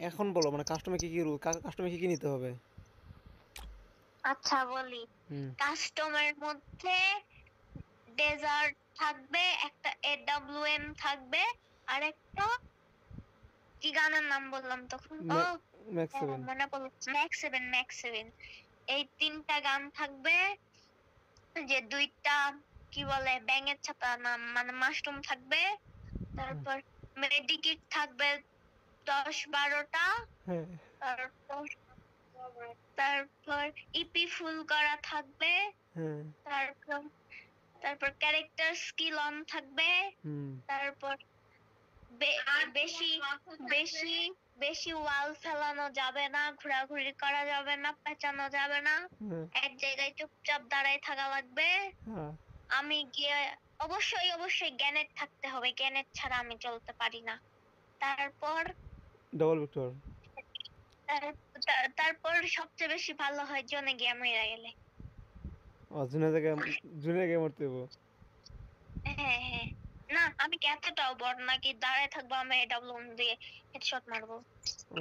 এখন বলো মানে কাস্টমে কি কি রুল, কাস্টমে কি কি নিতে হবে? আচ্ছা বলি, হুম। কাস্টমের মধ্যে ডেজার্ট থাকবে, একটা এডব্লিউএম থাকবে, আর একটা কি গানের নাম বললাম তখন? ও ম্যাক্স হ্যাঁ, 7। মনে পড়লো, ম্যাক্স 7, ম্যাক্স 7। এই তিনটা গান থাকবে। যে দুইটা কি বলে ব্যাঙের ছাতা নাম মানে মাশরুম থাকবে। তারপর মেডিকিট থাকবে 10-12টা। হ্যাঁ। তারপর তারপর ইপি ফুল করা থাকবে। হ্যাঁ। তারপর তারপর ক্যারেক্টার স্কিল অন থাকবে। হুম। তারপর বেশি বেশি বেশি ওয়াল ফেলানো যাবে না, ঘোরাঘুরি করা যাবে না, পেঁচানো যাবে না, হ্যাঁ। এক জায়গায় চুপচাপ দাঁড়ায় থাকা লাগবে। হ্যাঁ। আমি গিয়ে অবশ্যই অবশ্যই গ্যানেট থাকতে হবে, গ্যানেট ছাড়া আমি চলতে পারি না। তারপর ডবল ভিক্টর। তারপর সবচেয়ে বেশি ভালো হয় জোনে গিয়ে মেরা গেলে। জুনিয়র জায়গায়, জুনিয়র জায়গায় মরতে হবো। হ্যাঁ হ্যাঁ, না আমি কি এতটাও বড় নাকি দাঁড়ায় থাকবো আমি ডাবল দিয়ে হেডশট মারবো? ও